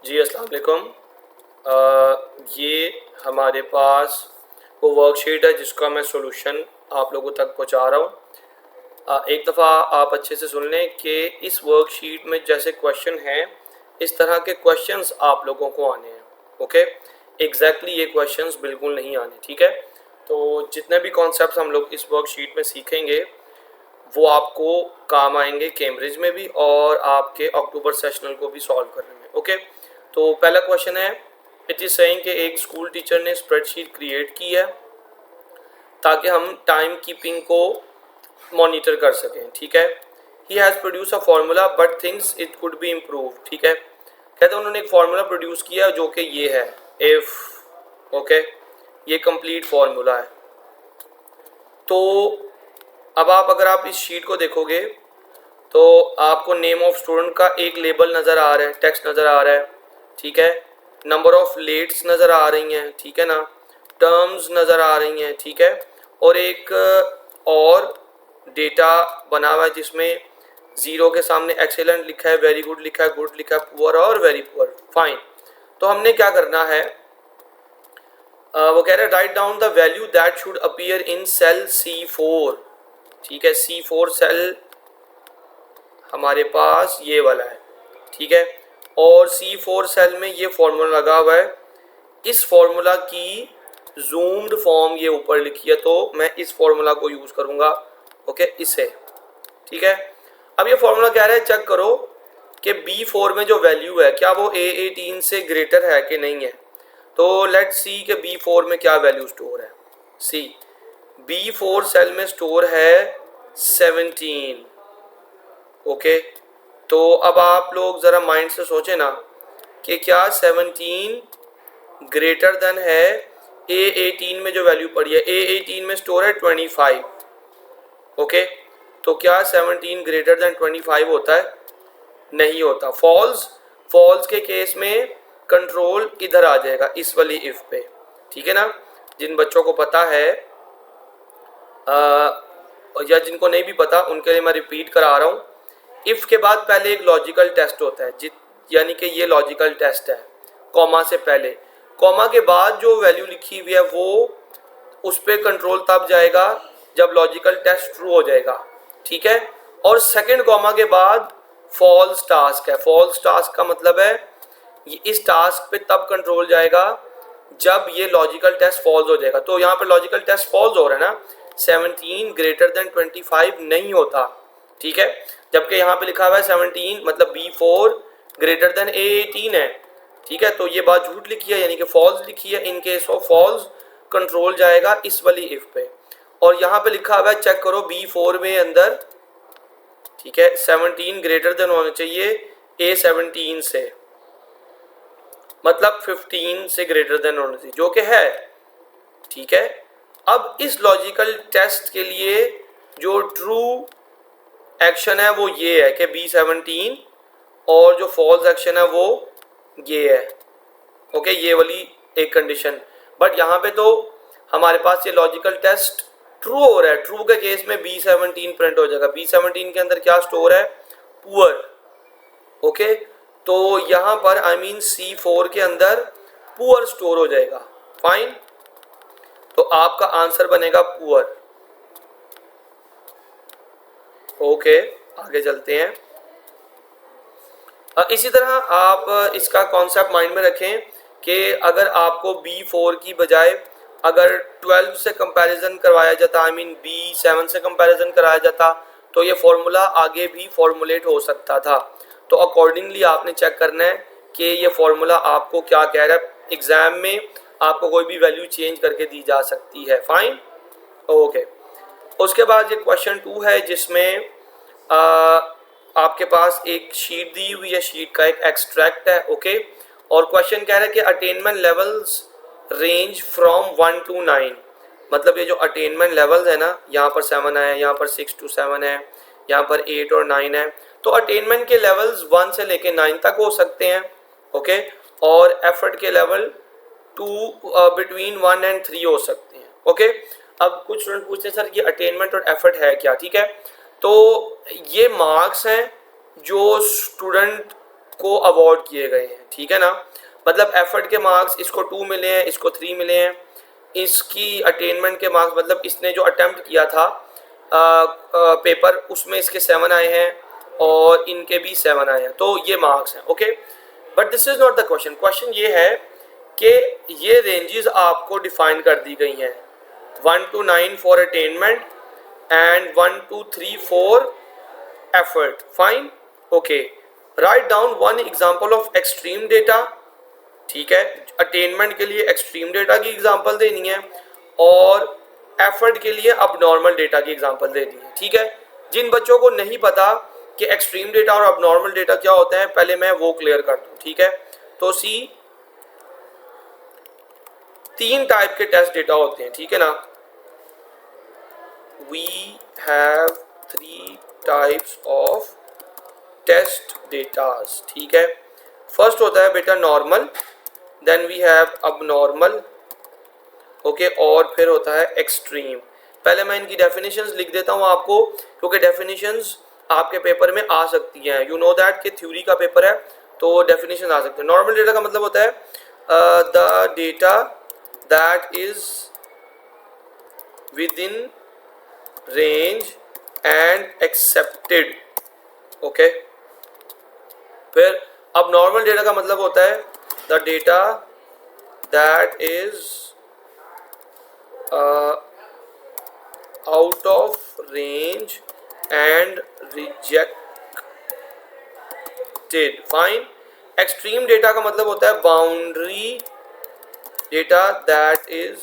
जी अस्सलाम वालेकुम। ये हमारे पास वो वर्कशीट है जिसका मैं सॉल्यूशन आप लोगों तक पहुंचा रहा हूँ। एक दफ़ा आप अच्छे से सुन लें कि इस वर्कशीट में जैसे क्वेश्चन हैं इस तरह के क्वेश्चंस आप लोगों को आने हैं। ओके, एग्जैक्टली ये क्वेश्चंस बिल्कुल नहीं आने, ठीक है। तो जितने भी कॉन्सेप्ट्स हम लोग इस वर्कशीट में सीखेंगे वो आपको काम आएंगे कैम्ब्रिज में भी और आपके अक्टूबर सेशनल को भी सॉल्व करने में। ओके, तो पहला क्वेश्चन है, इट इज़ सेइंग कि एक स्कूल टीचर ने स्प्रेडशीट क्रिएट की है ताकि हम टाइम कीपिंग को मॉनिटर कर सकें, ठीक है। He has produce a formula but things it could be improve, ठीक है। कहते हैं उन्होंने एक फार्मूला प्रोड्यूस किया जो कि ये है इफ़, ओके, ये कंप्लीट फार्मूला है। तो अब अगर आप इस शीट को देखोगे तो आपको नेम ऑफ स्टूडेंट का एक लेबल नज़र आ रहा है, टेक्स्ट नज़र आ रहा है, ठीक है। नंबर ऑफ लेट्स नज़र आ रही हैं, ठीक है ना, टर्म्स नज़र आ रही हैं, ठीक है। और एक और डेटा बना हुआ है जिसमें ज़ीरो के सामने एक्सेलेंट लिखा है, वेरी गुड लिखा है, गुड लिखा है, पुअर और वेरी पुअर, फाइन। तो हमने क्या करना है, वो कह रहे हैं write down the value that should appear in cell C4, ठीक है। C4 सेल हमारे पास ये वाला है, ठीक है। और C4 सेल में ये फॉर्मूला लगा हुआ है, इस फॉर्मूला की जूम्ड फॉर्म ये ऊपर लिखी है, तो मैं इस फॉर्मूला को यूज़ करूँगा, ओके, इसे, ठीक है। अब ये फॉर्मूला कह रहा है चेक करो कि B4 में जो वैल्यू है क्या वो A18 से ग्रेटर है कि नहीं है। तो लेट्स सी कि B4 में क्या वैल्यू स्टोर है। सी B4 सेल में स्टोर है 17, ओके। तो अब आप लोग ज़रा माइंड से सोचें ना कि क्या 17 ग्रेटर देन है A18 में जो वैल्यू पड़ी है। A18 में स्टोर है 25, ओके। तो क्या 17 ग्रेटर देन 25 होता है? नहीं होता, फॉल्स। फॉल्स के केस में कंट्रोल इधर आ जाएगा इस वाली इफ पे, ठीक है ना। जिन बच्चों को पता है या जिनको नहीं भी पता उनके लिए मैं रिपीट करा रहा हूँ, इफ के बाद पहले एक लॉजिकल टेस्ट होता है, यानी कि ये लॉजिकल टेस्ट है, कॉमा से पहले। कॉमा के बाद जो वैल्यू लिखी हुई है वो उस पर कंट्रोल तब जाएगा जब लॉजिकल टेस्ट ट्रू हो जाएगा, ठीक है। और सेकंड कॉमा के बाद फॉल्स टास्क है। फॉल्स टास्क का मतलब है ये इस टास्क पे तब कंट्रोल जाएगा जब ये लॉजिकल टेस्ट फॉल्स हो जाएगा। तो यहाँ पे लॉजिकल टेस्ट फॉल्स हो रहा है ना, 17 ग्रेटर देन 25 नहीं होता, ठीक है। जबकि यहाँ पे लिखा हुआ है 17 मतलब B4 ग्रेटर देन A18 है, ठीक है। तो ये बात झूठ लिखी है, यानी कि फॉल्स लिखी है। In case of false control जाएगा इस वाली इफ पे। और यहाँ पे लिखा हुआ है चेक करो B4 में अंदर, ठीक है, 17 ग्रेटर देन होना चाहिए A17 से, मतलब 15 से ग्रेटर देन होना चाहिए, जो कि है, ठीक है। अब इस लॉजिकल टेस्ट के लिए जो ट्रू एक्शन है वो ये है कि B17, और जो फॉल्स एक्शन है वो ये है, ओके, ये वाली एक कंडीशन। बट यहाँ पे तो हमारे पास ये लॉजिकल टेस्ट ट्रू हो रहा है। ट्रू के केस में B17 प्रिंट हो जाएगा। B17 के अंदर क्या स्टोर है? Poor, okay. तो यहाँ पर आई मीन C4 के अंदर पुअर स्टोर हो जाएगा, फाइन। तो आपका आंसर बनेगा पुअर, ओके। आगे चलते हैं। इसी तरह आप इसका कॉन्सेप्ट माइंड में रखें कि अगर आपको B4 की बजाय अगर 12 से कंपैरिजन करवाया जाता, आई मीन B7 से कंपैरिजन कराया जाता, तो ये फॉर्मूला आगे भी फॉर्मुलेट हो सकता था। तो अकॉर्डिंगली आपने चेक करना है कि ये फॉर्मूला आपको क्या कह रहा है। एग्जाम में आपको कोई भी वैल्यू चेंज करके दी जा सकती है, फाइन, ओके। उसके बाद ये क्वेश्चन 2 है जिसमें आपके पास एक शीट दी हुई है, शीट का एक एक्सट्रैक्ट है, ओके। और क्वेश्चन कह रहा है कि attainment levels range from 1 to 9, मतलब ये जो अटेनमेंट लेवल्स है ना, यहाँ पर 7 है, यहाँ पर 6 to 7 है, यहाँ पर 8 और 9 है। तो अटेनमेंट के लेवल्स 1 से लेके 9 तक हो सकते हैं, ओके। और एफर्ट के लेवल बिटवीन 1 and 3 हो सकते हैं, ओके। अब कुछ स्टूडेंट पूछते हैं सर ये अटेनमेंट और एफर्ट है क्या, ठीक है। तो ये मार्क्स हैं जो स्टूडेंट को अवॉर्ड किए गए हैं, ठीक है ना। मतलब एफर्ट के मार्क्स इसको 2 मिले हैं, इसको 3 मिले हैं, इसकी अटेनमेंट के मार्क्स मतलब इसने जो अटेम्प्ट किया था पेपर उसमें इसके 7 आए हैं और इनके भी 7 आए हैं, तो ये मार्क्स हैं, okay. But this is not the question. Question ये है कि ये रेंजेस आपको डिफाइन कर दी गई हैं 1 to 9 for attainment and 1 to 3 for effort, fine, okay. Write down one example of extreme data, ठीक है। अटेनमेंट के लिए एक्सट्रीम डेटा की एग्जांपल देनी है और एफर्ट के लिए अब नॉर्मल डेटा की एग्जांपल देनी है, ठीक है। जिन बच्चों को नहीं पता कि एक्सट्रीम डेटा और अब नॉर्मल डेटा क्या होता है, पहले मैं वो क्लियर कर दूं, ठीक है। तो सी 3 टाइप के टेस्ट डेटा होते हैं, ठीक है ना। We have 3 types of test datas, ठीक है। फर्स्ट होता है बेटा normal, then we have abnormal, okay, और फिर होता है एक्सट्रीम। पहले मैं इनकी डेफिनेशंस लिख देता हूँ आपको, क्योंकि डेफिनेशंस आपके पेपर में आ सकती हैं। यू नो दैट कि थ्योरी का पेपर है तो डेफिनेशन आ सकते हैं। नॉर्मल डेटा का मतलब होता है the data that is with in range and accepted, okay. फिर अब नॉर्मल डेटा का मतलब होता है the data that is out of range and rejected, fine. Extreme data का मतलब होता है boundary data that is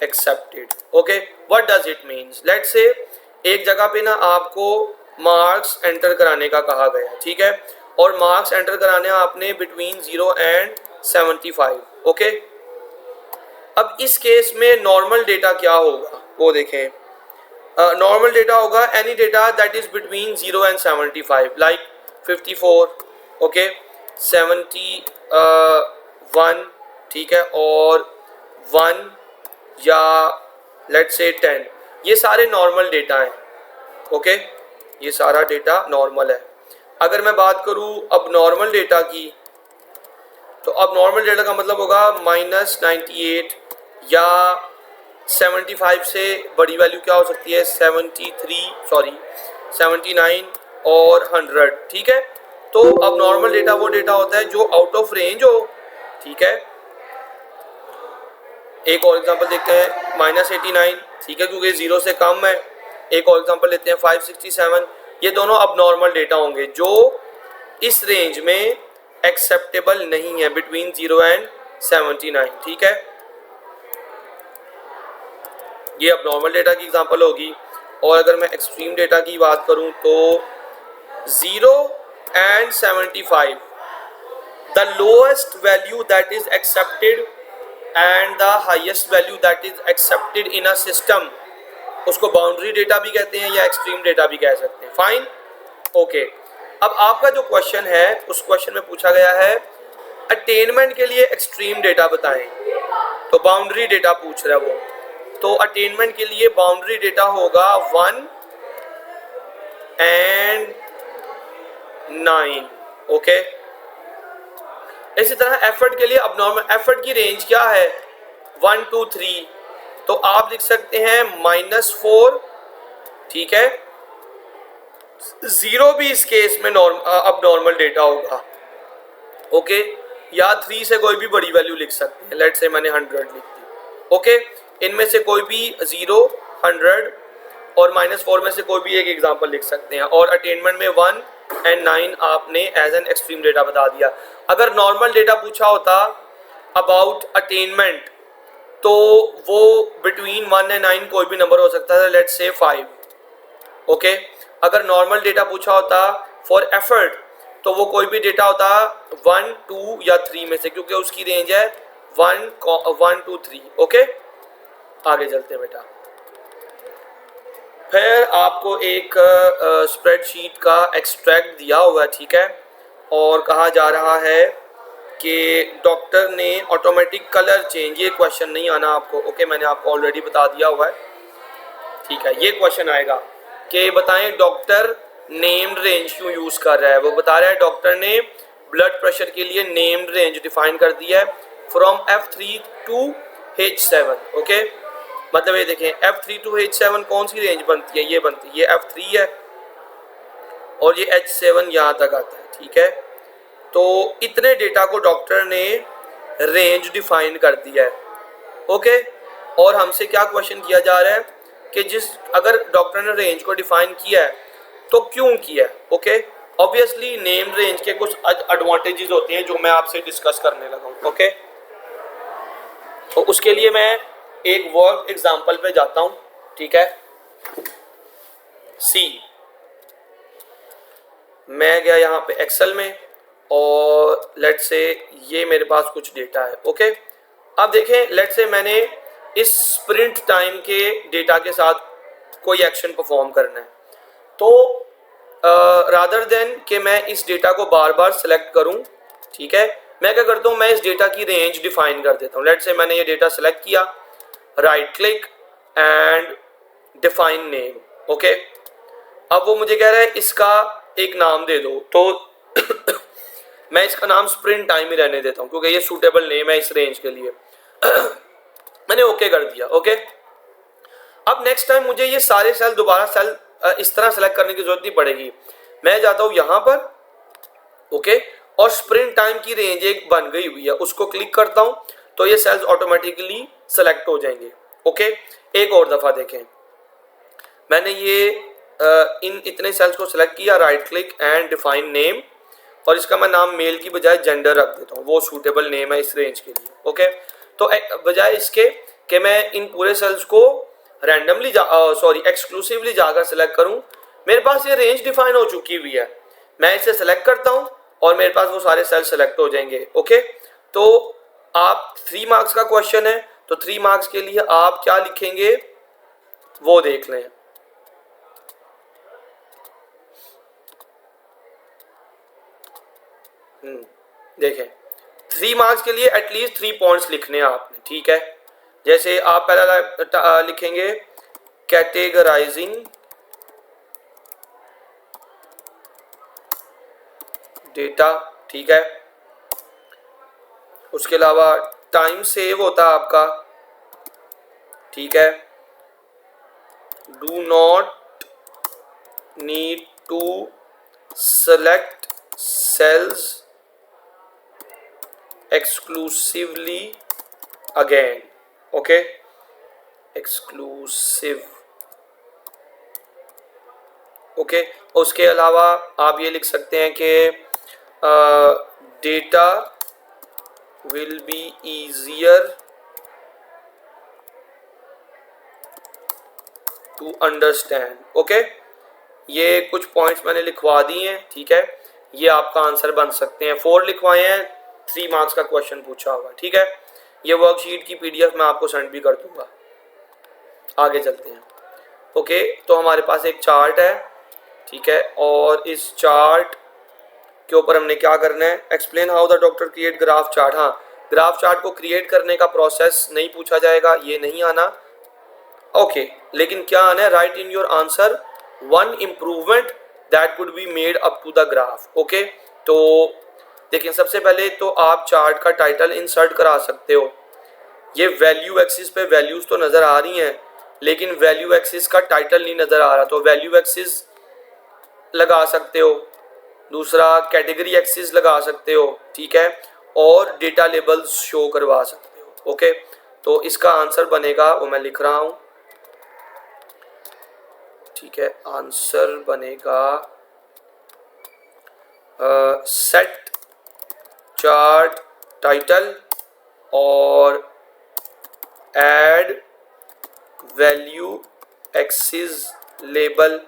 accepted, okay. What does it means, let's say एक जगह पे ना आपको मार्क्स एंटर कराने का कहा गया, ठीक है, और मार्क्स एंटर कराने आपने बिटवीन 0 एंड 75, ओके। अब इस केस में नॉर्मल डेटा क्या होगा वो देखें। नॉर्मल डेटा होगा any data that is between 0 and 75, like 54, okay, 71, ठीक है, और 1 या लेट्स से 10, ये सारे नॉर्मल डेटा हैं, ओके। ये सारा डेटा नॉर्मल है। अगर मैं बात करूं अब नॉर्मल डेटा की, तो अब नॉर्मल डेटा का मतलब होगा -98 या 75 से बड़ी वैल्यू क्या हो सकती है 79 और 100, ठीक है। तो अब नॉर्मल डेटा वो डेटा होता है जो आउट ऑफ रेंज हो, ठीक है। एक और एग्जांपल देखते हैं -89, ठीक है, क्योंकि 0 से कम है। एक और एग्जांपल लेते हैं 567। ये दोनों अब नॉर्मल डेटा होंगे जो इस रेंज में एक्सेप्टेबल नहीं है, बिटवीन 0 एंड 79, ठीक है। ये अब नॉर्मल डेटा की एग्जांपल होगी। और अगर मैं एक्सट्रीम डेटा की बात करूं तो 0 and 75, the lowest value that is accepted and the highest value that is accepted in a system, उसको बाउंड्री डेटा भी कहते हैं या एक्सट्रीम डेटा भी कह सकते हैं, फाइन, ओके। अब आपका जो क्वेश्चन है उस क्वेश्चन में पूछा गया है अटेनमेंट के लिए एक्सट्रीम डेटा बताएं, तो बाउंड्री डेटा पूछ रहा है वो। तो अटेनमेंट के लिए बाउंड्री डेटा होगा 1 एंड 9, ओके। इसी तरह एफर्ट के लिए अब नॉर्मल एफर्ट की रेंज क्या है 1 to 3, तो आप लिख सकते हैं -4, ठीक है। 0 भी इस केस में अब नॉर्मल डेटा होगा, ओके, या 3 से कोई भी बड़ी वैल्यू लिख सकते हैं, लेट्स से मैंने 100 लिख दी, ओके। इनमें से कोई भी 0, 100 और -4 में से कोई भी एक एग्जांपल लिख सकते हैं। और अटेनमेंट में 1 एंड 9 आपने एज एन एक्सट्रीम डेटा बता दिया। अगर नॉर्मल डेटा पूछा होता अबाउट अटेनमेंट तो वो बिटवीन 1 एंड 9 कोई भी नंबर हो सकता था, लेट्स से 5, ओके। अगर नॉर्मल डेटा पूछा होता फॉर एफर्ट तो वो कोई भी डेटा होता 1, 2 या 3 में से, क्योंकि उसकी रेंज है 1 to 3, ओके। आगे चलते हैं बेटा। फिर आपको एक स्प्रेडशीट का एक्सट्रैक्ट दिया हुआ है, ठीक है, और कहा जा रहा है कि डॉक्टर ने ऑटोमेटिक कलर चेंज, ये क्वेश्चन नहीं आना आपको, ओके, मैंने आपको ऑलरेडी बता दिया हुआ है, ठीक है। ये क्वेश्चन आएगा कि बताएं डॉक्टर नेम्ड रेंज क्यों यूज कर रहा है, वो बता रहा है डॉक्टर ने ब्लड प्रेशर के लिए नेम्ड रेंज डिफाइन कर दिया है from F3 to H7। Okay, मतलब ये देखें F3 टू H7 कौन सी रेंज बनती है, ये बनती है, ये F3 है और ये H7 यहाँ तक आता है। ठीक है, तो इतने डेटा को डॉक्टर ने रेंज डिफाइन कर दिया है। ओके, और हमसे क्या क्वेश्चन किया जा रहा है कि जिस अगर डॉक्टर ने रेंज को डिफाइन किया है तो क्यों किया है। ओके, ऑब्वियसली नेम रेंज के कुछ एडवांटेजेस होते हैं जो मैं आपसे डिस्कस करने लगा हूँ। ओके, तो उसके लिए मैं एक वर्क एग्जांपल पे जाता हूँ। ठीक है, सी मैं गया यहाँ पे एक्सेल में और लेट से ये मेरे पास कुछ डेटा है। ओके, अब देखें लेट से मैंने इस स्प्रिंट टाइम के डेटा के साथ कोई एक्शन परफॉर्म करना है, तो रादर देन कि मैं इस डेटा को बार बार सेलेक्ट करूं, ठीक है, मैं क्या करता हूं, मैं इस डेटा की रेंज डिफाइन कर देता हूं। लेट से मैंने ये डेटा सेलेक्ट किया, right click and define name. Okay, अब वो मुझे कह रहा है इसका एक नाम दे दो, तो मैं इसका नाम स्प्रिंट टाइम ही रहने देता हूं क्योंकि ये सूटेबल नेम है इस रेंज के लिए। मैंने ओके कर दिया। ओके, अब नेक्स्ट टाइम मुझे ये सारे सेल दोबारा सेल इस तरह सेलेक्ट करने की जरूरत नहीं पड़ेगी। मैं जाता हूं यहां पर, ओके, और स्प्रिंट टाइम की रेंज एक बन गई हुई है, उसको क्लिक करता हूं तो ये सेल्स ऑटोमेटिकली सेलेक्ट हो जाएंगे। ओके, एक और दफा देखें, मैंने ये इन इतने सेल्स को सिलेक्ट किया, right click and define name, और इसका मैं नाम मेल की बजाय जेंडर रख देता हूँ, वो सूटेबल नेम है इस रेंज के लिए। ओके, तो बजाय इसके कि मैं इन पूरे सेल्स को रैंडमली एक्सक्लूसिवली जाकर सिलेक्ट करूं, मेरे पास ये रेंज डिफाइन हो चुकी हुई है, मैं इसे सेलेक्ट करता हूं और मेरे पास वो सारे सेल्स सेलेक्ट हो जाएंगे। ओके, तो आप 3 मार्क्स का क्वेश्चन है, तो 3 मार्क्स के लिए आप क्या लिखेंगे वो देख लें। देखें 3 मार्क्स के लिए एटलीस्ट 3 पॉइंट्स लिखने हैं आपने। ठीक है, जैसे आप पहला लिखेंगे कैटेगराइजिंग डेटा। ठीक है, उसके अलावा टाइम सेव होता है आपका। ठीक है, do not need to select cells exclusively again. Okay, exclusive. Okay, उसके अलावा आप ये लिख सकते हैं कि data will be easier to understand. Okay, ये कुछ पॉइंट्स मैंने लिखवा दिए हैं। ठीक है, ये आपका आंसर बन सकते हैं। 4 लिखवाए हैं, 3 मार्क्स का क्वेश्चन पूछा हुआ। ठीक है, ये वर्कशीट की PDF मैं आपको सेंड भी कर दूंगा। आगे चलते हैं। ओके, तो हमारे पास एक चार्ट है। ठीक है, और इस चार्ट के ऊपर हमने क्या करना है, explain how the doctor create graph chart. हाँ, ग्राफ चार्ट को क्रिएट करने का प्रोसेस नहीं पूछा जाएगा, ये नहीं आना। ओके, लेकिन क्या आना है, write in your answer 1 improvement that could be made up to the graph. Okay, तो देखिए सबसे पहले तो आप चार्ट का टाइटल इंसर्ट करा सकते हो। ये वैल्यू एक्सिस पे वैल्यूज तो नज़र आ रही हैं, लेकिन वैल्यू एक्सिस का टाइटल नहीं नज़र आ रहा, तो वैल्यू एक्सिस लगा सकते हो। दूसरा कैटेगरी एक्सिस लगा सकते हो। ठीक है, और डेटा लेबल्स शो करवा सकते हो। ओके, तो इसका आंसर बनेगा, वो मैं लिख रहा हूँ। ठीक है, आंसर बनेगा सेट चार्ट टाइटल और ऐड वैल्यू एक्सिस लेबल।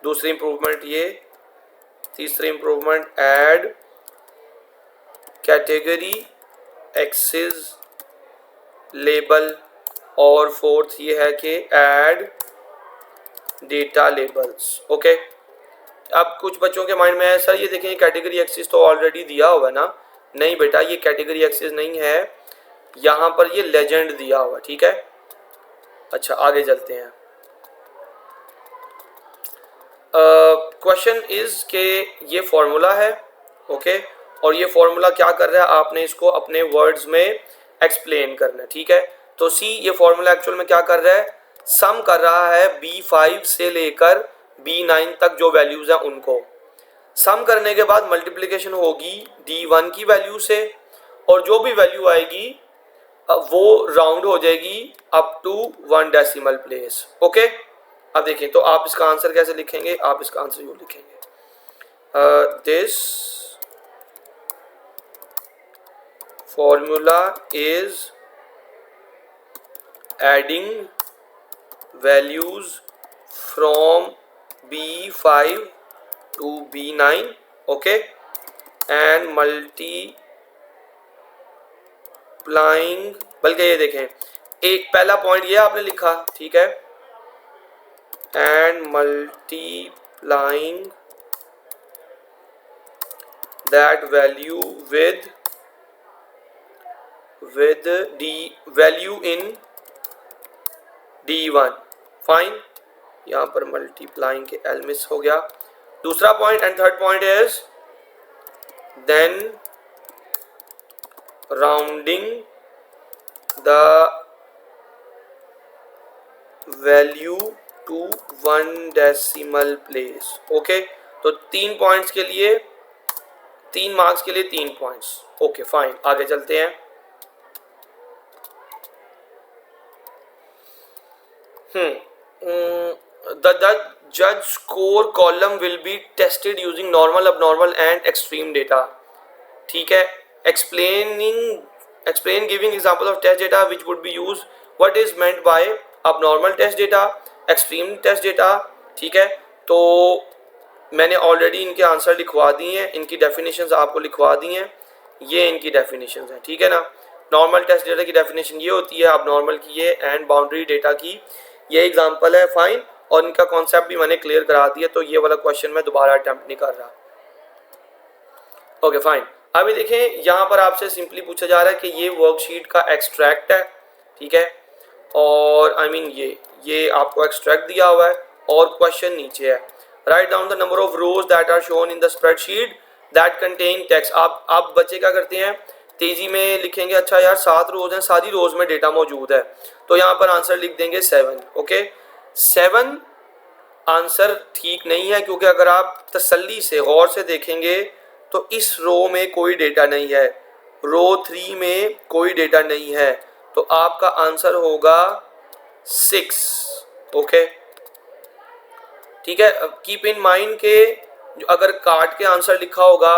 दूसरी इंप्रूवमेंट ये, तीसरी improvement add category axis label, और फोर्थ ये है कि ऐड डेटा लेबल्स। ओके, अब कुछ बच्चों के माइंड में है सर ये देखें कैटेगरी एक्सिस तो ऑलरेडी दिया हुआ है ना। नहीं बेटा, ये कैटेगरी एक्सिस नहीं है, यहाँ पर ये लेजेंड दिया हुआ। ठीक है, अच्छा आगे चलते हैं। क्वेश्चन इज के ये फॉर्मूला है, ओके, और ये फॉर्मूला क्या कर रहा है, आपने इसको अपने वर्ड्स में एक्सप्लेन करना है, ठीक है। तो सी, ये फॉर्मूला एक्चुअल में क्या कर रहा है, सम कर रहा है B5 से लेकर B9 तक जो वैल्यूज हैं उनको सम करने के बाद मल्टीप्लिकेशन होगी D1 की वैल्यू से, और जो भी वैल्यू आएगी वो राउंड हो जाएगी up to 1 decimal place, okay. अब देखिए, तो आप इसका आंसर कैसे लिखेंगे, आप इसका आंसर यूँ लिखेंगे, this formula is adding values from B5 to B9, okay, and multiplying, बल्कि ये देखें, एक पहला पॉइंट ये आपने लिखा, ठीक है, and multiplying that value with the value in D1, fine. यहाँ पर मल्टीप्लाइंग के एल मिस हो गया। दूसरा point and third point is then rounding the value to 1 decimal place, okay. तो 3 पॉइंट्स के लिए 3 मार्क्स के लिए 3 पॉइंट्स, ओके फाइन। आगे चलते हैं। The judge score column will be tested using normal, abnormal and extreme data, ठीक है। explain giving example of test data which would be used, what is meant by abnormal test data, extreme test data, ठीक है। तो मैंने already इनके answer लिखवा दिए हैं, इनकी डेफिनेशंस आपको लिखवा दी हैं, ये इनकी डेफिनेशंस हैं, ठीक है ना। नॉर्मल टेस्ट डेटा की डेफिनेशन ये होती है, abnormal की ये, एंड बाउंड्री डेटा की ये एग्जांपल है, फाइन। और इनका कॉन्सेप्ट भी मैंने क्लियर करा दिया, तो ये वाला क्वेश्चन मैं दोबारा अटेम्प्ट नहीं कर रहा, ओके फाइन। अभी देखें, यहाँ पर आपसे सिंपली पूछा जा रहा है कि ये वर्कशीट का एक्सट्रैक्ट है, ठीक है, और आई मीन ये आपको एक्सट्रैक्ट दिया हुआ है और क्वेश्चन नीचे है, write down the number of rows that are shown in the spreadsheet that contain text. आप बच्चे क्या करते हैं, तेजी में लिखेंगे, अच्छा यार 7 रोज हैं, सारी रोज में डेटा मौजूद है, तो यहाँ पर आंसर लिख देंगे 7, ओके। 7 आंसर ठीक नहीं है, क्योंकि अगर आप तसल्ली से गौर से देखेंगे तो इस रो में कोई डेटा नहीं है, रो 3 में कोई डेटा नहीं है, तो आपका आंसर होगा 6, ओके, ठीक है। कीप इन माइंड के अगर काट के आंसर लिखा होगा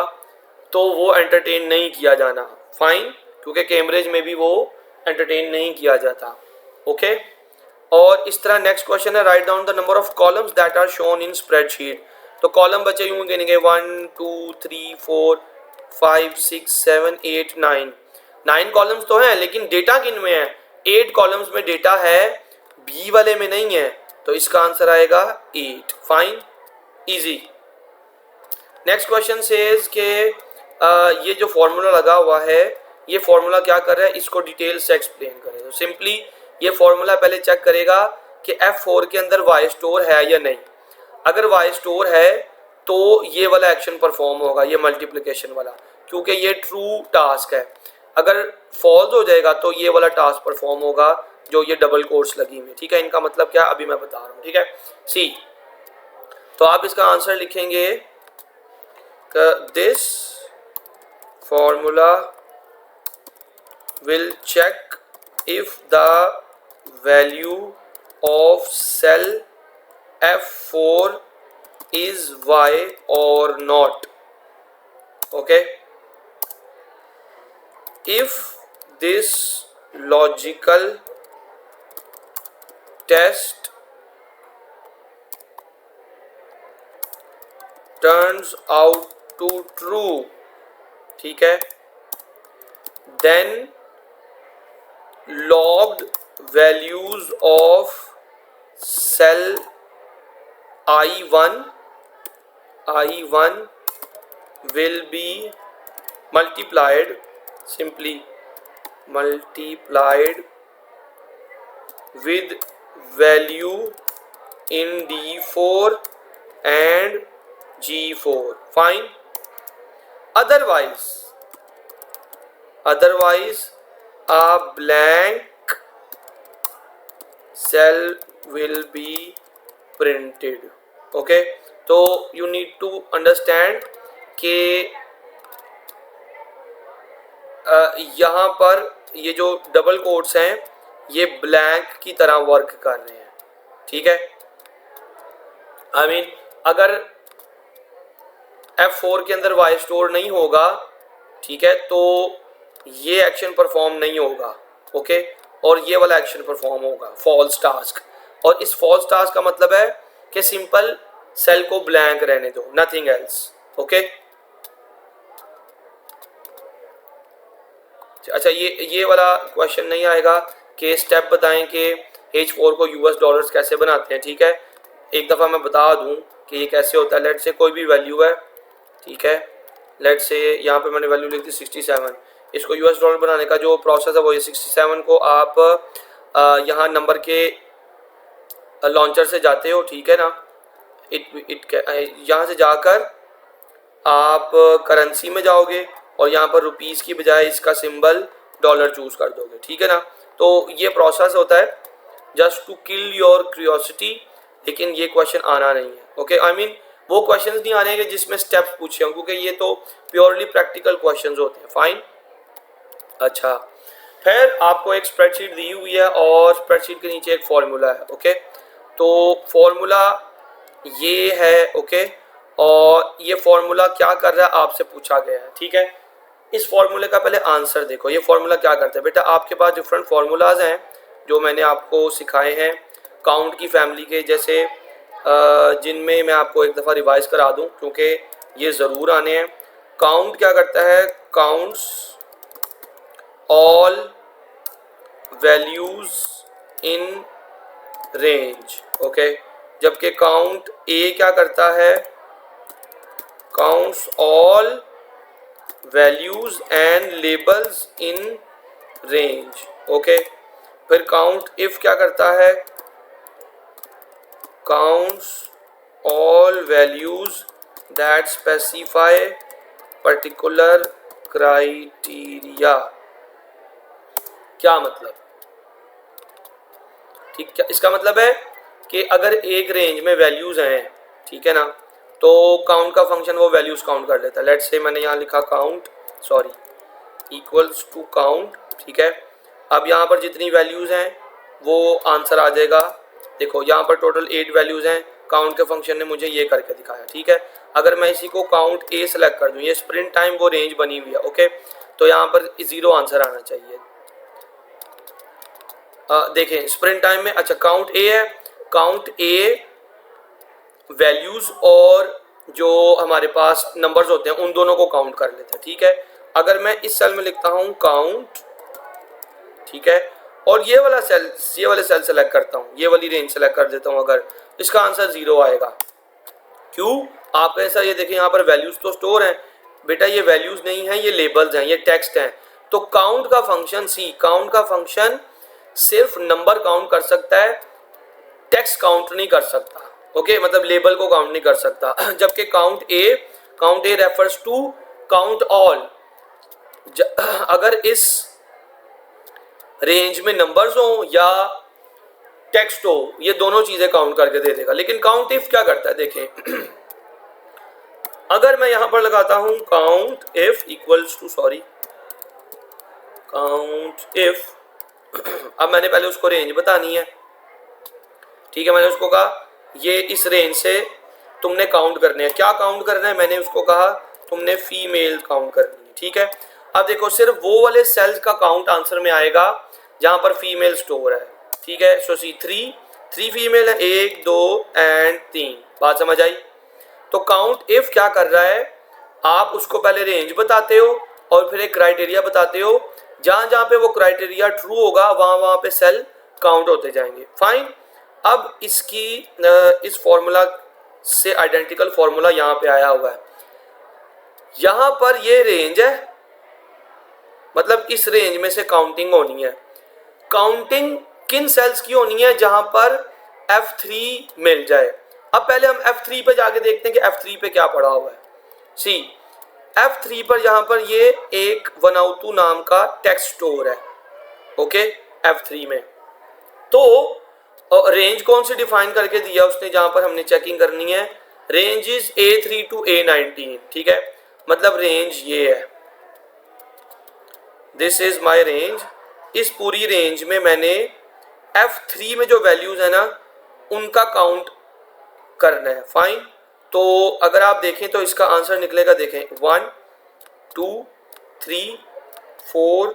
तो वो एंटरटेन नहीं किया जाना, फाइन, क्योंकि कैम्ब्रिज में भी वो एंटरटेन नहीं किया जाता, ओके। और इस तरह नेक्स्ट क्वेश्चन है, write down the number of columns that are shown in spreadsheet. तो कॉलम बचे यूं गिनेंगे 1 2 3 4 5 6 7 8 9, 9 कॉलम्स तो हैं, लेकिन डेटा किन में है, 8 कॉलम्स में डेटा है, बी वाले में नहीं है, तो इसका आंसर आएगा 8, fine, easy. Next question says के ये जो फॉर्मूला लगा हुआ है, ये फॉर्मूला क्या कर रहा है, इसको डिटेल से एक्सप्लेन करें। तो सिंपली ये फॉर्मूला पहले चेक करेगा कि F4 के अंदर Y स्टोर है या नहीं। अगर Y स्टोर है तो ये वाला एक्शन परफॉर्म होगा, ये मल्टीप्लिकेशन वाला, क्योंकि ये ट्रू टास्क है। अगर फॉल्स हो जाएगा तो ये वाला टास्क परफॉर्म होगा, जो ये डबल कोट्स लगी हुई, ठीक है। इनका मतलब क्या अभी मैं बता रहा हूँ, ठीक है। सी, तो आप इसका आंसर लिखेंगे, this formula will check if the value of cell F4 is Y or not, okay. If this logical test turns out to true, ठीक है, then logged values of cell I1 will be multiplied, simply multiplied with value in D4 and G4. Fine. Otherwise a blank cell will be printed. Okay, तो you need to understand कि यहाँ पर ये जो double quotes हैं ये blank की तरह वर्क कर रहे हैं. ठीक है, आई मीन अगर F4 के अंदर y स्टोर नहीं होगा, ठीक है, तो ये एक्शन परफॉर्म नहीं होगा. ओके, और ये वाला एक्शन परफॉर्म होगा, फॉल्स टास्क. और इस फॉल्स टास्क का मतलब है कि सिंपल सेल को ब्लैंक रहने दो, नथिंग एल्स. ओके, अच्छा ये वाला क्वेश्चन नहीं आएगा कि स्टेप बताएं कि H4 को US डॉलर्स कैसे बनाते हैं. ठीक है, एक दफ़ा मैं बता दूं कि ये कैसे होता है. लेट से कोई भी वैल्यू है, ठीक है, लेट से यहाँ पे मैंने वैल्यू लिख दी 67. इसको US डॉलर बनाने का जो प्रोसेस है वो ये 67 को आप यहाँ नंबर के लॉन्चर से जाते हो. ठीक है ना, यहाँ से जाकर आप करेंसी में जाओगे और यहाँ पर रुपीस की बजाय इसका सिंबल डॉलर चूज कर दोगे. ठीक है ना, तो ये प्रोसेस होता है just to kill your curiosity. लेकिन ये क्वेश्चन आना नहीं है. ओके, आई मीन वो क्वेश्चंस नहीं आने हैं जिसमें स्टेप्स पूछे हों, क्योंकि ये तो प्योरली प्रैक्टिकल क्वेश्चंस होते हैं. फाइन. अच्छा, फिर आपको एक स्प्रेडशीट दी हुई है और स्प्रेडशीट के नीचे एक फॉर्मूला है. ओके, तो फॉर्मूला ये है. ओके, और ये फॉर्मूला क्या कर रहा है आपसे पूछा गया है. ठीक है, इस फॉर्मूले का पहले आंसर देखो. ये फॉर्मूला क्या करता है बेटा, आपके पास डिफरेंट फार्मूलाज हैं जो मैंने आपको सिखाए हैं काउंट की फैमिली के, जैसे जिनमें मैं आपको एक दफ़ा रिवाइज करा दूं क्योंकि ये ज़रूर आने हैं. काउंट क्या करता है, counts all values in range. Okay, जबकि काउंट ए क्या करता है, counts all values and labels in range. Okay, फिर काउंट इफ क्या करता है, counts all values that specify particular criteria. क्या मतलब, ठीक, क्या इसका मतलब है कि अगर एक रेंज में वैल्यूज हैं, ठीक है ना, तो काउंट का फंक्शन वो वैल्यूज काउंट कर लेता है. लेट्स से मैंने यहाँ लिखा काउंट इक्वल्स टू काउंट. ठीक है, अब यहाँ पर जितनी वैल्यूज हैं वो आंसर आ जाएगा. देखो यहाँ पर टोटल 8 वैल्यूज हैं, काउंट के फंक्शन ने मुझे ये करके दिखाया. ठीक है, अगर मैं इसी को काउंट ए सेलेक्ट कर दूँ, ये स्प्रिंट टाइम वो रेंज बनी हुई है. ओके, तो यहाँ पर 0 आंसर आना चाहिए. देखें स्प्रिंट टाइम में, अच्छा काउंट ए है, काउंट ए वैल्यूज और जो हमारे पास नंबर्स होते हैं उन दोनों को काउंट कर लेते हैं. ठीक है, अगर मैं इस सेल में लिखता हूं काउंट, ठीक है, और ये वाले सेल सेलेक्ट करता हूं, ये वाली रेंज सेलेक्ट कर देता हूं, अगर इसका आंसर 0 आएगा. क्यों, आप ऐसा, ये देखिए यहाँ पर वैल्यूज तो स्टोर हैं बेटा, ये वैल्यूज नहीं है, ये लेबल्स हैं, ये टेक्स्ट हैं. तो काउंट का फंक्शन काउंट का फंक्शन सिर्फ नंबर काउंट कर सकता है, टेक्स्ट काउंट नहीं कर सकता. ओके, मतलब लेबल को काउंट नहीं कर सकता. जबकि count A refers to count all. अगर इस रेंज में नंबर्स हो या टेक्स्ट हो, ये दोनों चीजें काउंट करके दे देगा. लेकिन काउंट इफ क्या करता है, देखें अगर मैं यहां पर लगाता हूं count if equals to count if, अब मैंने पहले उसको रेंज बतानी है. ठीक है, मैंने उसको कहा ये इस रेंज से तुमने काउंट करने हैं. क्या काउंट करना है, मैंने उसको कहा तुमने फीमेल काउंट करनी है. ठीक है, अब देखो सिर्फ वो वाले सेल्स का काउंट आंसर में आएगा जहां पर फीमेल स्टोर है. ठीक है, सो सी 3 फीमेल है, 1 2 एंड 3. बात समझ आई. तो काउंट इफ क्या कर रहा है, आप उसको पहले रेंज बताते हो और फिर एक क्राइटेरिया बताते हो, जहां जहां पे वो क्राइटेरिया ट्रू होगा वहां पे सेल काउंट होते जाएंगे. फाइन. अब इस फॉर्मूला से आइडेंटिकल फॉर्मूला यहाँ पे आया हुआ है. यहाँ पर ये रेंज है, मतलब इस रेंज में से काउंटिंग होनी है. काउंटिंग किन सेल्स की होनी है, जहां पर F3 मिल जाए. अब पहले हम F3 पे जाके देखते हैं कि F3 पे क्या पड़ा हुआ है। सी F3 पर यहाँ पर ये एक वनाउतू नाम का टेक्स्ट स्टोर है, ओके। F3 में तो रेंज कौन सी डिफाइन करके दिया उसने, जहां पर हमने चेकिंग करनी है, range is A3 to A19, ठीक है। मतलब रेंज ये है, दिस इज माय रेंज। इस पूरी रेंज में मैंने F3 में जो वैल्यूज है ना उनका काउंट करना है, फाइन। तो अगर आप देखें तो इसका आंसर निकलेगा, देखें 1 2 3 4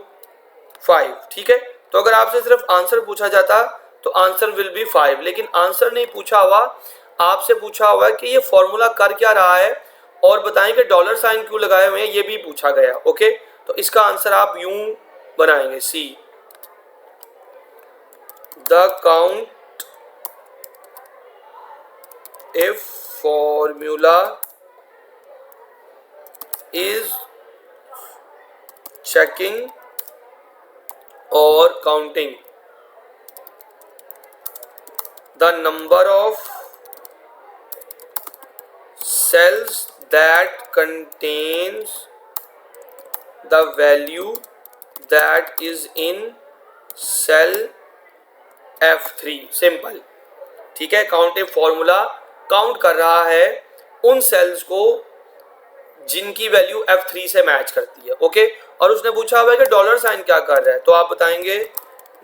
5, ठीक है। तो अगर आपसे सिर्फ आंसर पूछा जाता तो आंसर विल बी 5, लेकिन आंसर नहीं पूछा हुआ, आपसे पूछा हुआ है कि ये फॉर्मूला कर क्या रहा है और बताएं कि डॉलर साइन क्यों लगाए हुए हैं, ये भी पूछा गया, ओके। तो इसका आंसर आप यूं बनाएंगे, see the count if formula is checking और counting the number of cells that contains the value that is in cell F3, simple, ठीक है। काउंटिंग फॉर्मूला काउंट कर रहा है उन सेल्स को जिनकी वैल्यू F3 से मैच करती है, ओके। और उसने पूछा हुआ है कि डॉलर साइन क्या कर रहा है, तो आप बताएंगे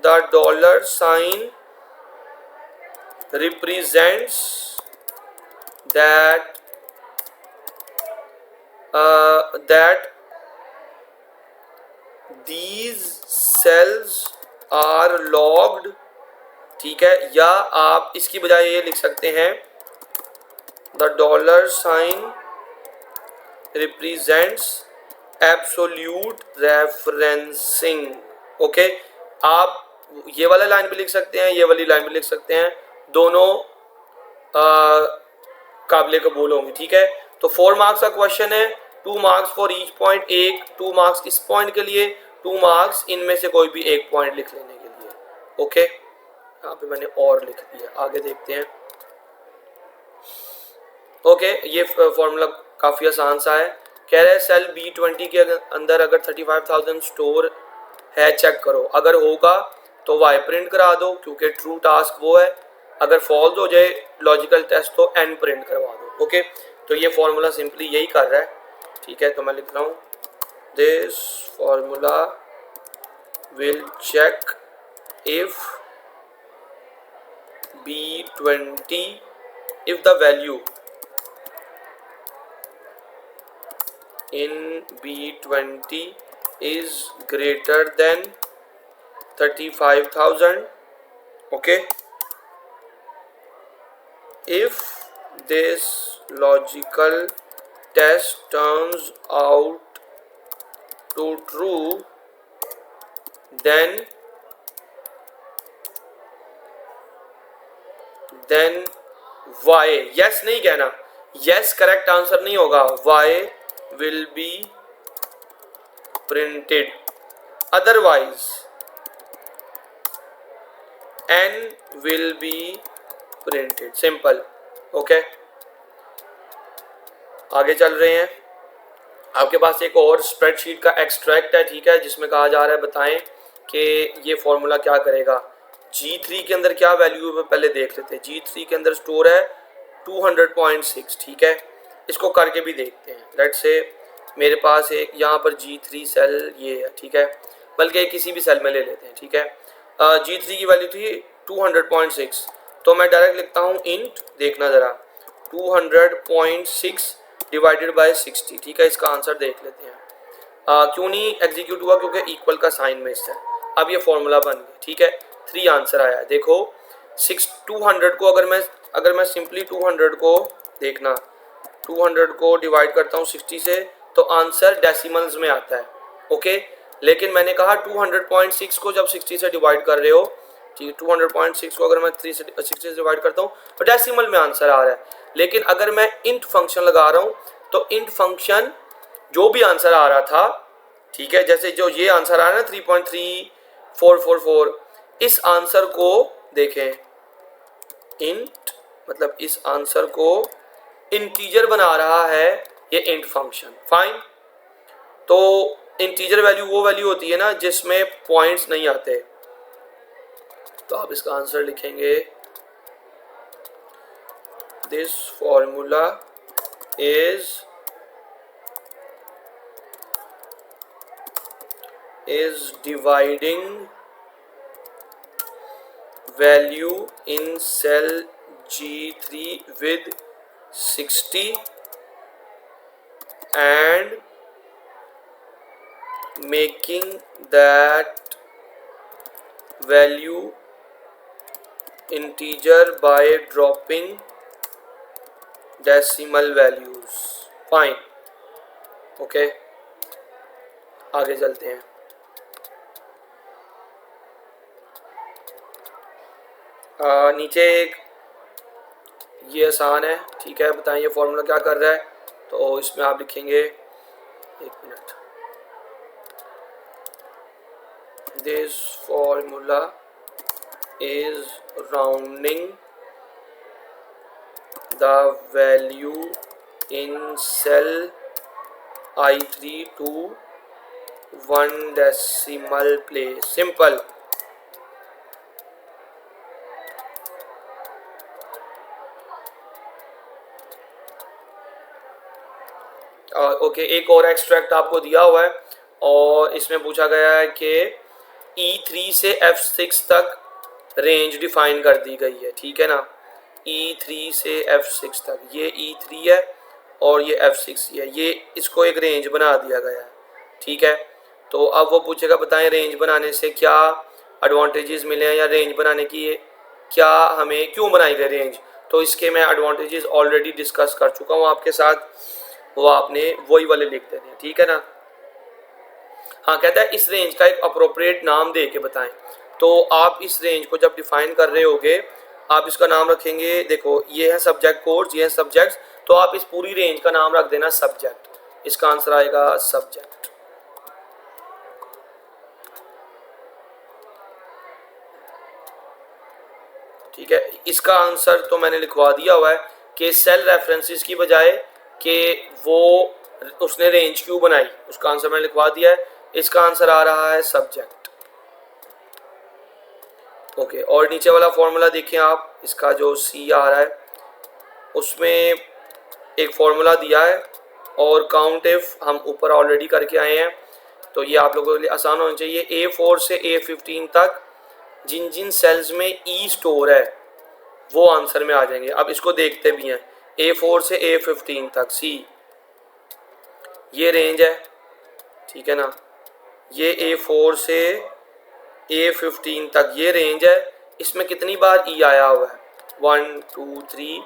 the dollar sign represents that these cells are logged, ठीक है। या आप इसकी बजाय ये लिख सकते हैं the dollar sign represents absolute referencing, okay. आप ये वाला लाइन भी लिख सकते हैं, ये वाली लाइन भी लिख सकते हैं, दोनों काबिल कबूल होंगी, ठीक है। तो 4 मार्क्स का क्वेश्चन है, 2 marks for each point, 2 marks इस पॉइंट के लिए, 2 मार्क्स इनमें से कोई भी एक पॉइंट लिख लेने के लिए, ओके। यहाँ पे मैंने और लिख दिया, आगे देखते हैं, ओके। ये फॉर्मूला काफ़ी आसान सा है। कह रहे हैं सेल B20 के अंदर अगर 35,000 स्टोर है, चेक करो, अगर होगा तो वाई प्रिंट करा दो क्योंकि ट्रू टास्क वो है, अगर फॉल्स हो जाए लॉजिकल टेस्ट तो एन प्रिंट करवा दो, ओके। तो ये फॉर्मूला सिंपली यही कर रहा है, ठीक है। तो मैं लिख रहा हूँ this formula will check if B20 if the value in B20 is greater than 35,000, okay. If this logical test turns out to true, then y, yes नहीं कहना, yes करेक्ट आंसर नहीं होगा, y will be printed, otherwise n will be printed, simple, okay. आगे चल रहे हैं, आपके पास एक और स्प्रेडशीट का एक्सट्रैक्ट है, ठीक है, जिसमें कहा जा रहा है बताएं कि ये फॉर्मूला क्या करेगा। G3 के अंदर क्या वैल्यू है पहले देख लेते हैं। G3 के अंदर स्टोर है 200.6, ठीक है। इसको करके भी देखते हैं। लेट्स से मेरे पास एक यहाँ पर G3 सेल ये है, ठीक है, बल्कि किसी भी सेल में ले लेते हैं, ठीक है। G3 की वैल्यू थी 200.6, तो मैं डायरेक्ट लिखता हूँ इंट, देखना ज़रा 200.6 डिवाइडेड बाय 60, ठीक है। इसका आंसर देख लेते हैं। क्यों नहीं एग्जीक्यूट हुआ, क्योंकि इक्वल का साइन मिस है। अब ये फॉर्मूला बन गया, ठीक है, 3 आंसर आया। देखो 200 को अगर मैं सिंपली 200 को देखना, 200 को डिवाइड करता हूँ 60 से तो आंसर डेसिमल्स में आता है, ओके। लेकिन मैंने कहा 200.6 को जब 60 से डिवाइड कर रहे हो, ठीक है, 200.6 को अगर मैं 60 से डिवाइड करता हूँ तो डेसिमल में आंसर आ रहा है। लेकिन अगर मैं इंट फंक्शन लगा रहा हूँ तो इंट फंक्शन जो भी आंसर आ रहा था, ठीक है, जैसे जो ये आंसर आ रहा है ना 3.3444, इस आंसर को देखें इंट मतलब इस आंसर को इंटीजर बना रहा है ये इंट फंक्शन। फाइन, तो इंटीजर वैल्यू वो वैल्यू होती है ना जिसमें पॉइंट्स नहीं आते, तो आप इसका आंसर लिखेंगे this formula is dividing value in cell G3 with 60 and making that value integer by dropping decimal values। Fine, okay, आगे चलते हैं। नीचे एक ये आसान है, ठीक है, बताएं ये फॉर्मूला क्या कर रहा है। तो इसमें आप लिखेंगे, एक minute, this formula is rounding the value in cell I3 to 1 decimal place। Simple. Okay, एक और एक्सट्रैक्ट आपको दिया हुआ है और इसमें पूछा गया है कि E3 से F6 तक रेंज डिफाइन कर दी गई है, ठीक है ना। E3 से F6 तक, ये E3 है और ये F6 है, ये इसको एक रेंज बना दिया गया है, ठीक है। तो अब वो पूछेगा बताएं रेंज बनाने से क्या एडवांटेजेस मिले हैं या रेंज बनाने की क्या हमें क्यों बनाई गई रेंज। तो इसके मैं एडवांटेजेस ऑलरेडी डिस्कस कर चुका हूँ आपके साथ, वो आपने वही वाले लिख देने हैं, ठीक है ना। हाँ, कहता है इस रेंज का एक अप्रोप्रिएट नाम दे के बताएं। तो आप इस रेंज को जब डिफाइन कर रहे होगे आप इसका नाम रखेंगे, देखो ये है सब्जेक्ट कोड्स, ये है सब्जेक्ट्स, तो आप इस पूरी रेंज का नाम रख देना सब्जेक्ट। इसका आंसर आएगा सब्जेक्ट। ठीक है, इसका आंसर तो मैंने लिखवा दिया हुआ है कि सेल रेफरेंसेस की बजाय कि वो उसने रेंज क्यों बनाई, उसका आंसर मैंने लिखवा दिया है। इसका आंसर आ रहा है सब्जेक्ट। ओके, और नीचे वाला फॉर्मूला देखें आप, इसका जो सी आ रहा है उसमें एक फॉर्मूला दिया है और काउंट इफ हम ऊपर ऑलरेडी करके आए हैं, तो ये आप लोगों के लिए आसान होना चाहिए। A4 से A15 तक जिन जिन सेल्स में ई स्टोर है वो आंसर में आ जाएंगे। अब इसको देखते भी हैं, A4 से A15 तक सी, ये रेंज है, ठीक है ना। ये A4 से A15 तक ये रेंज है, इसमें कितनी बार ई आया हुआ है, 1 2 3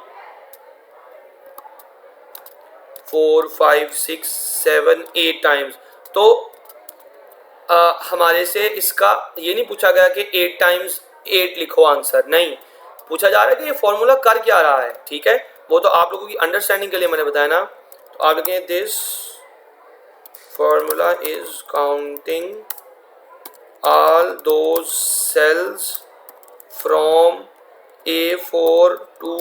4 5 6 7 8 टाइम्स। तो हमारे से इसका ये नहीं पूछा गया कि 8 टाइम्स 8 लिखो आंसर, नहीं, पूछा जा रहा है कि ये फॉर्मूला कर क्या रहा है, ठीक है। वो तो आप लोगों की अंडरस्टैंडिंग के लिए मैंने बताया ना। तो आप लिखें this formula is counting all those cells from A4 to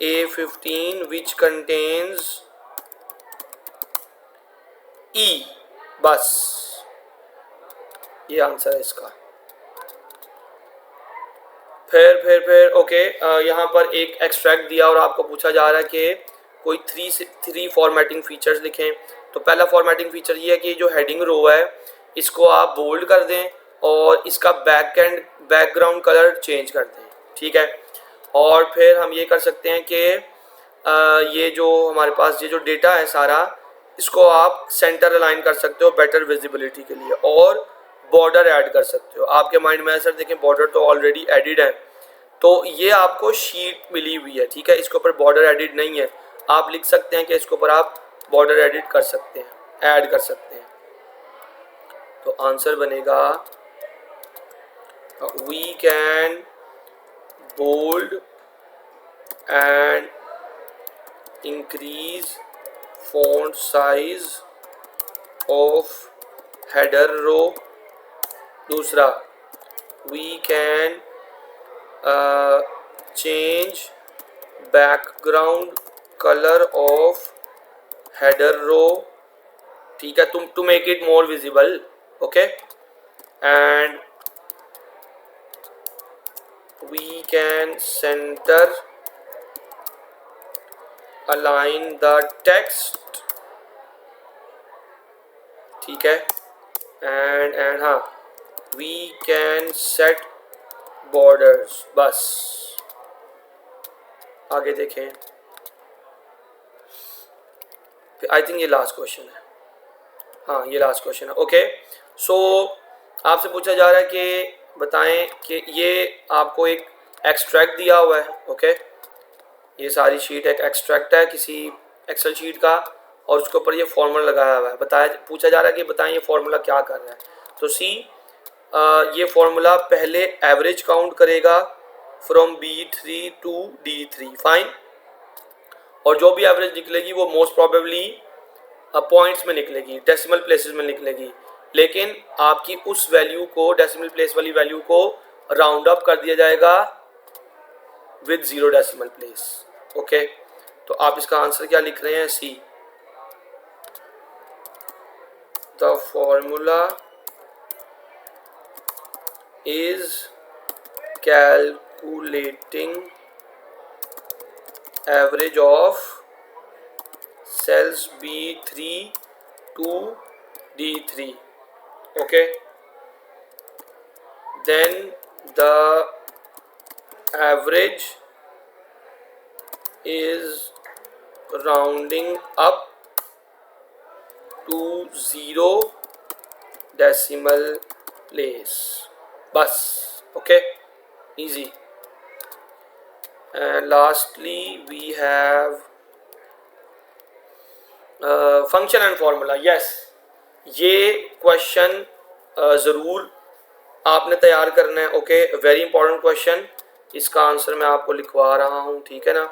A15 which contains E, बस ये आंसर है इसका। फिर ओके, यहाँ पर एक एक्सट्रैक्ट दिया और आपको पूछा जा रहा है कि कोई थ्री फॉर्मेटिंग फीचर्स लिखें। तो पहला फॉर्मेटिंग फीचर ये है कि जो हेडिंग रो है इसको आप बोल्ड कर दें और इसका बैकग्राउंड कलर चेंज कर दें, ठीक है। और फिर हम ये कर सकते हैं कि ये जो हमारे पास ये जो डेटा है सारा, इसको आप सेंटर अलाइन कर सकते हो बेटर विजिबिलिटी के लिए, और बॉर्डर ऐड कर सकते हो। आपके माइंड में सर देखें बॉर्डर तो ऑलरेडी एडिड है, तो ये आपको शीट मिली हुई है, ठीक है, इसके ऊपर बॉर्डर एडिट नहीं है। आप लिख सकते हैं कि इसके ऊपर आप बॉर्डर एडिट कर सकते हैं, ऐड कर सकते हैं। तो आंसर बनेगा we can bold and increase font size of header row. दूसरा, we can change background colour of header row, ठीक है, तुम to make it more visible, okay, and we can centre align the text, ठीक है, and हाँ, we can set borders. बस आगे देखें, आई थिंक ये लास्ट क्वेश्चन है, हाँ ये लास्ट क्वेश्चन है, ओके। सो आपसे पूछा जा रहा है कि बताएं कि ये आपको एक एक्सट्रैक्ट दिया हुआ है, ओके, ये सारी शीट एक एक्सट्रैक्ट है किसी एक्सेल शीट का और उसके ऊपर ये फॉर्मूला लगाया हुआ है, पूछा जा रहा है कि बताएं ये फॉर्मूला क्या कर रहा है। तो सी ये फॉर्मूला पहले एवरेज काउंट करेगा from B3 to D3, fine, और जो भी एवरेज निकलेगी वो मोस्ट प्रोबेबली पॉइंट्स में निकलेगी, डेसिमल प्लेसेस में निकलेगी, लेकिन आपकी उस वैल्यू को, डेसिमल प्लेस वाली वैल्यू को राउंड अप कर दिया जाएगा विद 0 डेसिमल प्लेस, ओके। तो आप इसका आंसर क्या लिख रहे हैं, see, the formula is calculating average of cells B3 to D3, okay, then the average is rounding up to 0 decimal place, बस, okay, easy। and lastly we have function and formula. Yes, ये question ज़रूर आपने तैयार करना है, okay, very important question, इसका answer मैं आपको लिखवा रहा हूँ, ठीक है ना।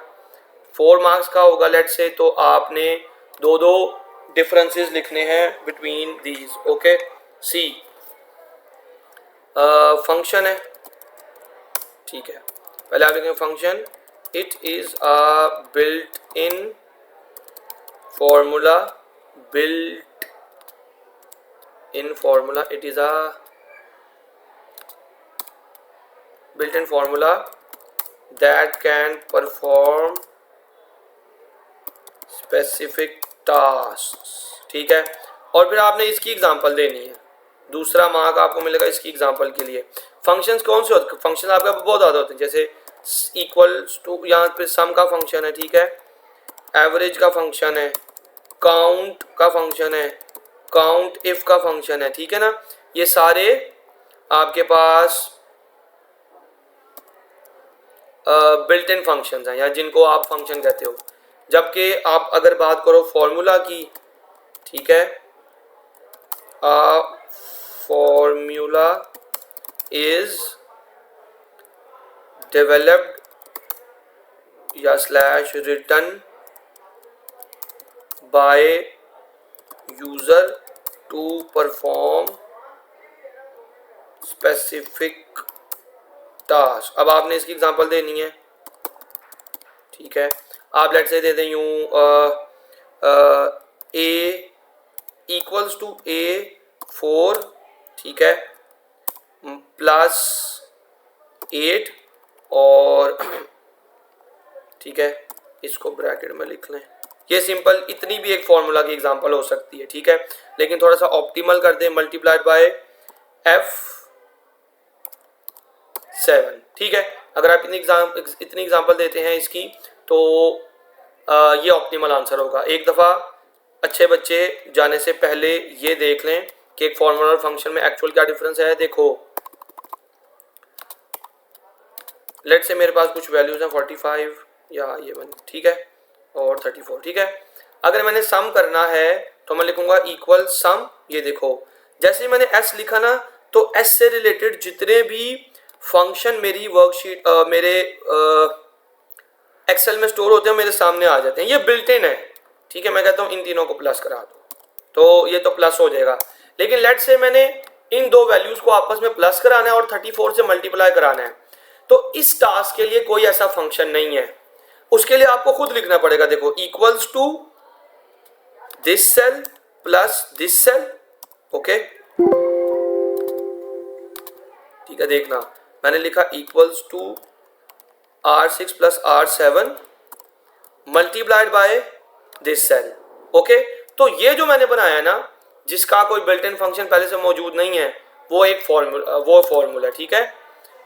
4 मार्क्स का होगा लेट से, तो आपने दो डिफरेंसेस लिखने हैं between these, okay. See function है, ठीक है, पहले आप लिखेंगे function, it is a built in formula, built in formula, it is a built in formula that can perform specific tasks, ठीक है। और फिर आपने इसकी एग्जांपल देनी है, दूसरा मार्क आपको मिलेगा इसकी एग्जांपल के लिए। फंक्शंस कौन से होते हैं, फंक्शन आपका बहुत ज़्यादा होते हैं, जैसे इक्वल्स टू, यहाँ पे सम का फंक्शन है, ठीक है, एवरेज का फंक्शन है, काउंट का फंक्शन है, काउंट इफ का फंक्शन है, ठीक है ना। ये सारे आपके पास बिल्ट इन फंक्शंस हैं, या जिनको आप फंक्शन कहते हो। जबकि आप अगर बात करो फॉर्मूला की, ठीक है, फॉर्मूला इज डेवलप्ड या slash written by user to perform specific task। अब आपने इसकी एग्जांपल देनी है, ठीक है, आप लेट से दे दें यूं, a इक्वल्स टू A4, ठीक है, प्लस 8 और ठीक है, इसको ब्रैकेट में लिख लें। ये सिंपल इतनी भी एक फॉर्मूला की एग्जांपल हो सकती है, ठीक है, लेकिन थोड़ा सा ऑप्टिमल कर दें, मल्टीप्लाइड बाय F7, ठीक है। अगर आप इतनी एग्जांपल देते हैं इसकी, तो ये ऑप्टिमल आंसर होगा। एक दफ़ा अच्छे बच्चे जाने से पहले ये देख लें कि एक फॉर्मूला और फंक्शन में एक्चुअल क्या डिफरेंस है। देखो, लेट से मेरे पास कुछ वैल्यूज हैं 45 या ये बन, ठीक है, और 34, ठीक है। अगर मैंने सम करना है तो मैं लिखूंगा इक्वल सम। ये देखो, जैसे मैंने एस लिखा ना, तो एस से रिलेटेड जितने भी फंक्शन मेरी वर्कशीट मेरे एक्सेल में स्टोर होते हैं मेरे सामने आ जाते हैं, ये बिल्ट इन है, ठीक है। मैं कहता हूँ इन तीनों को प्लस करा दो, तो ये तो प्लस हो जाएगा। लेकिन लेट से मैंने इन दो वैल्यूज को आपस में प्लस कराना है और 34 से मल्टीप्लाई कराना है, तो इस टास्क के लिए कोई ऐसा फंक्शन नहीं है। उसके लिए आपको खुद लिखना पड़ेगा। देखो equals to this cell plus this cell, okay ठीक है। देखना मैंने लिखा equals to R6 plus R7 multiplied by this cell, okay. तो ये जो मैंने बनाया है ना, जिसका कोई बिल्ट इन फंक्शन पहले से मौजूद नहीं है, वो एक फॉर्मूला है, ठीक है।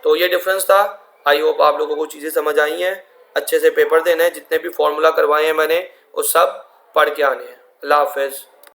तो ये डिफरेंस था। आई होप आप लोगों को चीज़ें समझ आई हैं। अच्छे से पेपर देना है, जितने भी फॉर्मूला करवाए हैं मैंने वो सब पढ़ के आने हैं। अल्लाह हाफिज़।